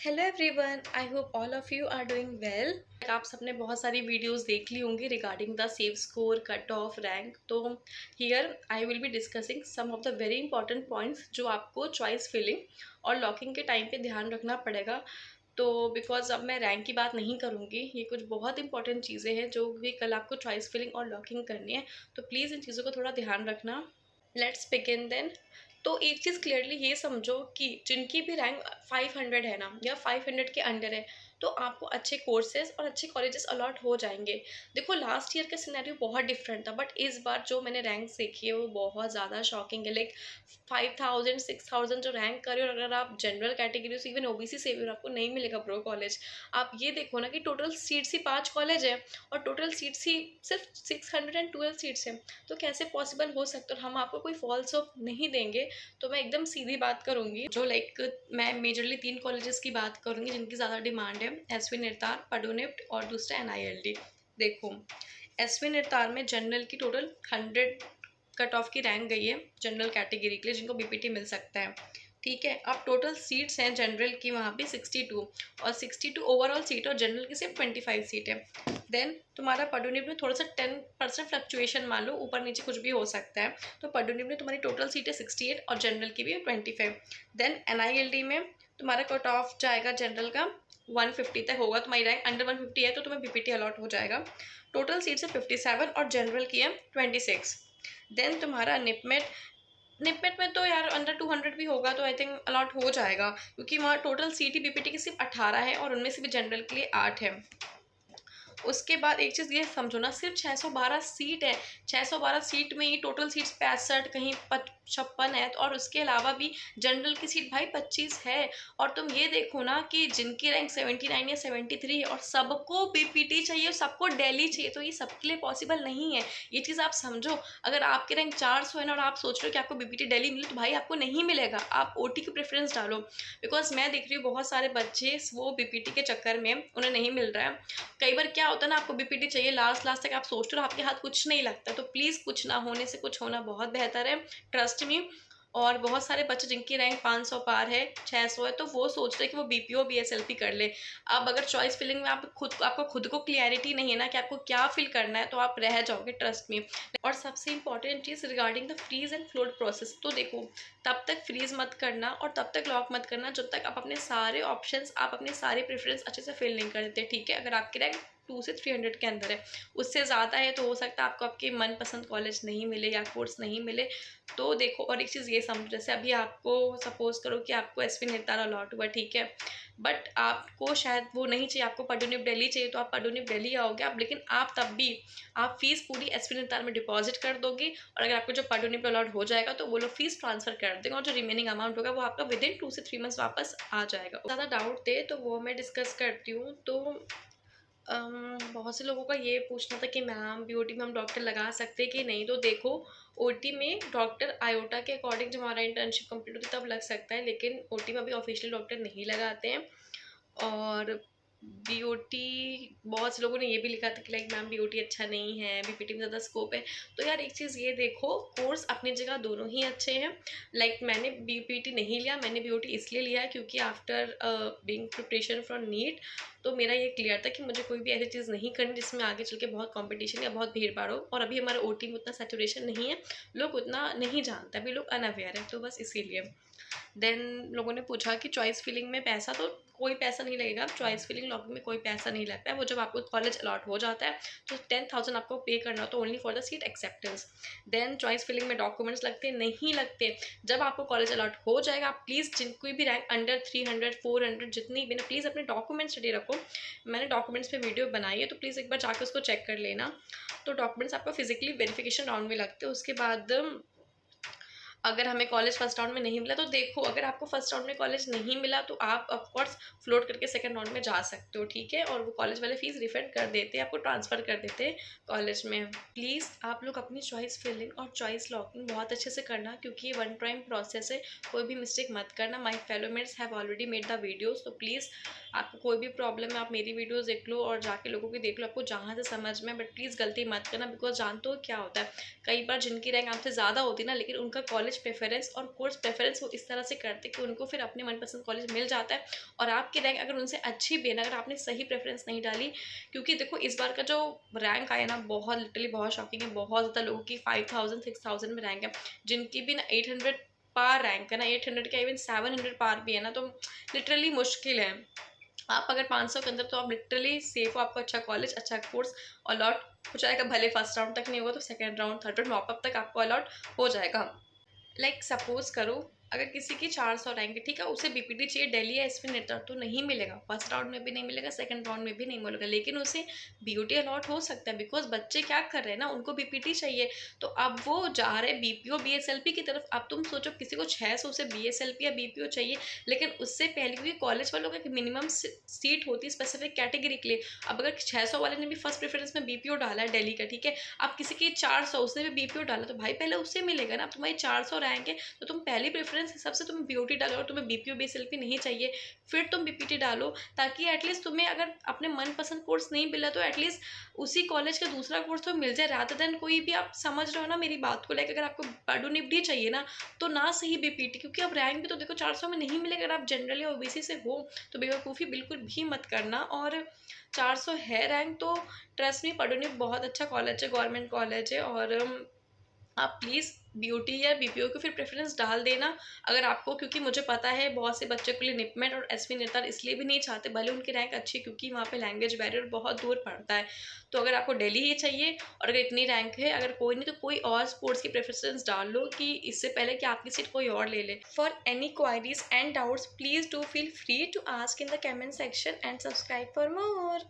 Hello everyone, I hope all of you are doing well. आप सबने बहुत सारी वीडियोस देख ली होंगी regarding the safe score cut off rank. तो here I will be discussing some of the very important points जो आपको चॉइस फिलिंग और लॉकिंग के टाइम पे ध्यान रखना पड़ेगा। तो बिकॉज अब मैं रैंक की बात नहीं करूँगी, ये कुछ बहुत इंपॉर्टेंट चीज़ें हैं जो भी कल आपको चॉइस फिलिंग और लॉकिंग करनी है, तो प्लीज़ इन चीज़ों को थोड़ा ध्यान रखना। Let's begin then. तो एक चीज़ क्लियरली ये समझो कि जिनकी भी रैंक 500 है ना या 500 के अंडर है, तो आपको अच्छे कोर्सेज और अच्छे कॉलेजेस अलॉट हो जाएंगे। देखो लास्ट ईयर का सिनेरियो बहुत डिफरेंट था, बट इस बार जो मैंने रैंक देखी है वो बहुत ज़्यादा शॉकिंग है। लाइक 5000 6000 जो रैंक करे, और अगर आप जनरल कैटेगरी से इवन ओबीसी से भी हो, आपको नहीं मिलेगा प्रो कॉलेज। आप ये देखो ना कि टोटल सीट्स ही 5 कॉलेज है और टोटल सीट्स ही सिर्फ 612 सीट्स हैं। तो कैसे पॉसिबल हो सकता है? और हम आपको कोई फॉल्स होप नहीं देंगे। तो मैं एकदम सीधी बात करूंगी, जो लाइक मैं मेजरली 3 कॉलेजेस की बात करूंगी जिनकी ज़्यादा डिमांड है, एसवी निर्तार, पडोनिफ्ट और दूसरा एनआईएलडी। देखो एसवी निर्तार में जनरल की टोटल 100 कट ऑफ की रैंक गई है जनरल कैटेगरी के लिए, जिनको बीपीटी मिल सकता है। ठीक है, अब टोटल सीट्स हैं जनरल की वहाँ पे 62, और 62 ओवरऑल सीट और जनरल की सिर्फ 25 सीट है। देन तुम्हारा पडोनिप में थोड़ा सा 10% फ्लक्चुएशन मान लो, ऊपर नीचे कुछ भी हो सकता है। तो पडोनिप में तुम्हारी टोटल सीट है 68 और जनरल की भी है 25। देन एनआईएलडी में तुम्हारा कट ऑफ जाएगा जनरल का 150 तक होगा। तुम्हारी रैंक अंडर 150 है तो तुम्हें बीपीटी अलॉट हो जाएगा। टोटल सीट्स है 57 और जनरल की है 26। देन तुम्हारा निपमेट, निपमेट में तो यार अंडर 200 भी होगा तो आई थिंक अलॉट हो जाएगा, क्योंकि वहाँ टोटल सीट ही बीपीटी की सिर्फ 18 है और उनमें से भी जनरल के लिए 8 है। उसके बाद एक चीज़ ये समझो ना, सिर्फ 612 सीट है। 612 सीट में ही टोटल सीट्स 65 कहीं 56 है, और उसके अलावा भी जनरल की सीट भाई 25 है। और तुम ये देखो ना कि जिनकी रैंक 79 या 73 है और सबको बीपीटी चाहिए और सबको दिल्ली चाहिए, तो ये सबके लिए पॉसिबल नहीं है। ये चीज़ आप समझो। अगर आपकी रैंक 400 है ना और आप सोच रहे हो कि आपको बीपीटी दिल्ली मिले, तो भाई आपको नहीं मिलेगा। आप ओटी की प्रेफरेंस डालो। बिकॉज मैं देख रही हूँ बहुत सारे बच्चे वो बीपीटी के चक्कर में उन्हें नहीं मिल रहा है। कई बार क्या होता है ना, आपको बीपीटी चाहिए लास्ट लास्ट तक, आप सोचते हो आपके हाथ कुछ नहीं लगता। तो प्लीज़ कुछ ना होने से कुछ होना बहुत बेहतर है, ट्रस्ट मी। और बहुत सारे बच्चे जिनकी रैंक 500 पार है, 600 है, तो वो सोच रहे हैं कि वो बीपीओ बीएसएलपी कर ले। अब अगर चॉइस फिलिंग में आपको खुद को क्लियरिटी नहीं है ना कि आपको क्या फिल करना है, तो आप रह जाओगे, ट्रस्ट मी। और सबसे इंपॉर्टेंट चीज़ regarding the freeze and float process, तो देखो तब तक फ्रीज मत करना और तब तक लॉक मत करना जब तक आप अपने सारे ऑप्शंस, आप अपने सारे प्रेफरेंस अच्छे से फिल नहीं कर देते। ठीक है, अगर आपकी रैंक 2 से 300 के अंदर है, उससे ज़्यादा है तो हो सकता है आपको आपके मनपसंद कॉलेज नहीं मिले या कोर्स नहीं मिले। तो देखो, और एक चीज़ ये समझो, जैसे अभी आपको सपोज करो कि आपको एसवी निर्तार अलॉट हुआ, ठीक है, बट आपको शायद वो नहीं चाहिए, आपको पडोनिप दिल्ली चाहिए, तो आप पडोनिप दिल्ली आओगे आप, लेकिन आप तब भी आप फीस पूरी एसवी निर्तार में डिपॉजिट कर दोगे, और अगर आपको जो पडोनिप अलॉट हो जाएगा तो वो लोग फीस ट्रांसफर कर देंगे, और जो रिमेनिंग अमाउंट होगा वो आपका विदिन 2 से 3 मंथ्स वापस आ जाएगा। ज़्यादा डाउट थे तो वो मैं डिस्कस करती हूँ। तो बहुत से लोगों का ये पूछना था कि मैम बीओटी में हम डॉक्टर लगा सकते हैं कि नहीं। तो देखो, ओटी में डॉक्टर आयोटा के अकॉर्डिंग जब हमारा इंटर्नशिप कंप्लीट होती है तब लग सकता है, लेकिन ओटी में अभी ऑफिशियल डॉक्टर नहीं लगाते हैं। और बीओटी, बहुत से लोगों ने ये भी लिखा था कि लाइक मैम बीओटी अच्छा नहीं है, बीपीटी में ज़्यादा स्कोप है। तो यार एक चीज़ ये देखो, कोर्स अपनी जगह दोनों ही अच्छे हैं। लाइक मैंने बीपीटी नहीं लिया, मैंने बीओटी इसलिए लिया है क्योंकि after being preparation for NEET, तो मेरा ये क्लियर था कि मुझे कोई भी ऐसी चीज़ नहीं करनी जिसमें आगे चल के बहुत कंपटीशन या बहुत भीड़ भाड़ हो। और अभी हमारा ओटी में उतना सैचुरेशन नहीं है, लोग उतना नहीं जानते, अभी लोग अनअवेयर है, तो बस इसीलिए। देन लोगों ने पूछा कि चॉइस फिलिंग में पैसा, तो कोई पैसा नहीं लगेगा। चॉइस फिलिंग लॉकिंग में कोई पैसा नहीं लगता है। वो जब आपको कॉलेज अलॉट हो जाता है तो 10,000 आपको पे करना होता है only for the seat acceptance. Then choice filling में डॉक्यूमेंट्स लगते नहीं लगते। जब आपको कॉलेज अलॉट हो जाएगा, आप प्लीज़ कोई भी रैंक अंडर 300 400 जितनी भी ना, प्लीज़ अपने डॉक्यूमेंट्स रेडी रखो। मैंने डॉक्यूमेंट्स पे वीडियो बनाई है, तो प्लीज़ एक बार जाकर उसको चेक कर लेना। तो डॉक्यूमेंट्स आपको फिजिकली वेरिफिकेशन राउंड में लगते हैं। उसके बाद अगर हमें कॉलेज फर्स्ट राउंड में नहीं मिला, तो देखो अगर आपको फर्स्ट राउंड में कॉलेज नहीं मिला तो आप ऑफकोर्स फ्लोट करके सेकंड राउंड में जा सकते हो, ठीक है, और वो कॉलेज वाले फीस रिफंड कर देते हैं, आपको ट्रांसफ़र कर देते हैं कॉलेज में। प्लीज़ आप लोग अपनी चॉइस फिलिंग और चॉइस लॉकिंग बहुत अच्छे से करना, क्योंकि ये वन टाइम प्रोसेस है, कोई भी मिस्टेक मत करना। My fellow mates have already made the videos, तो प्लीज़ आपको कोई भी प्रॉब्लम है आप मेरी वीडियोज़ देख लो और जाके लोगों की देख लो, आपको जहाँ से समझ में, बट प्लीज़ गलती मत करना। बिकॉज जानते हो क्या होता है, कई बार जिनकी रैंक आपसे ज़्यादा होती है ना, लेकिन उनका कॉलेज कॉलेज प्रेफरेंस और कोर्स प्रेफरेंस वो इस तरह से करते हैं कि उनको फिर अपने मनपसंद कॉलेज मिल जाता है। और आपकी रैंक अगर उनसे अच्छी भी है ना, अगर आपने सही प्रेफरेंस नहीं डाली, क्योंकि देखो इस बार का जो रैंक आया ना बहुत लिटरली बहुत शॉकिंग है। बहुत ज़्यादा लोगों की 5000 6000 में रैंक है, जिनकी भी ना 800 पार रैंक है ना, 800 का इवन 700 पार भी है ना, तो लिटरली मुश्किल है। आप अगर 500 के अंदर, तो आप लिटरली सेफ हो, आपको अच्छा कॉलेज अच्छा कोर्स अलॉट हो जाएगा। भले फर्स्ट राउंड तक नहीं होगा तो second round third round mop up तक आपको अलॉट हो जाएगा। सपोज करो अगर किसी की 400 रैंक है, ठीक है, उसे बीपीटी चाहिए दिल्ली या एसपी नेतृत्व, तो नहीं मिलेगा, फर्स्ट राउंड में भी नहीं मिलेगा, सेकंड राउंड में भी नहीं मिलेगा, लेकिन उसे बीयूटी अलॉट हो सकता है। बिकॉज बच्चे क्या कर रहे हैं ना, उनको बीपीटी चाहिए, तो अब वो जा रहे हैं बीपीओ बीएसएलपी की तरफ। अब तुम सोचो किसी को 600 से बीएसएलपी या बीपीओ चाहिए, लेकिन उससे पहले क्योंकि कॉलेज वालों का मिनिमम सीट होती है स्पेसिफिक कैटेगरी के लिए। अब अगर 600 वाले ने भी फर्स्ट प्रेफरेंस में बीपीओ डाला है दिल्ली का, ठीक है, अब किसी की 400 उसने भी बीपीओ डाला, तो भाई पहले उससे मिलेगा ना। अब तुम्हारी 400 रैंक है, तो तुम पहली प्रेफरेंस हिसाब से तुम बीओटी डालो, और तुम्हें बीपीओ बीएसएलपी नहीं चाहिए, फिर तुम बीपीटी डालो, ताकि एटलीस्ट तुम्हें अगर अपने मनपसंद कोर्स नहीं मिला तो एटलीस्ट उसी कॉलेज का दूसरा कोर्स तो मिल जाए, रादर देन कोई भी। आप समझ रहे हो ना मेरी बात को लेकर, अगर आपको पढ़ो निपटी चाहिए ना, तो ना सही बीपीटी, क्योंकि अब रैंक भी तो देखो 400 में नहीं मिलेगा। अगर आप जनरली ओबीसी से हो तो बेवकूफ़ी बिल्कुल भी मत करना। और 400 है रैंक तो ट्रस्ट में पढ़ो, बहुत अच्छा कॉलेज है, गवर्नमेंट कॉलेज है। और आप प्लीज़ बीओटी या बीपीओ को फिर प्रेफरेंस डाल देना अगर आपको, क्योंकि मुझे पता है बहुत से बच्चों के लिए निपमेट और एसवी नेतर इसलिए भी नहीं चाहते, भले उनकी रैंक अच्छी, क्योंकि वहाँ पे लैंग्वेज बैरियर बहुत दूर पड़ता है। तो अगर आपको दिल्ली ही चाहिए और अगर इतनी रैंक है, अगर कोई नहीं तो कोई और स्पोर्ट्स की प्रेफरेंस डाल लो, कि इससे पहले कि आपकी सीट कोई और ले ले। For any queries and doubts please do feel free to ask in the comment section and subscribe for more.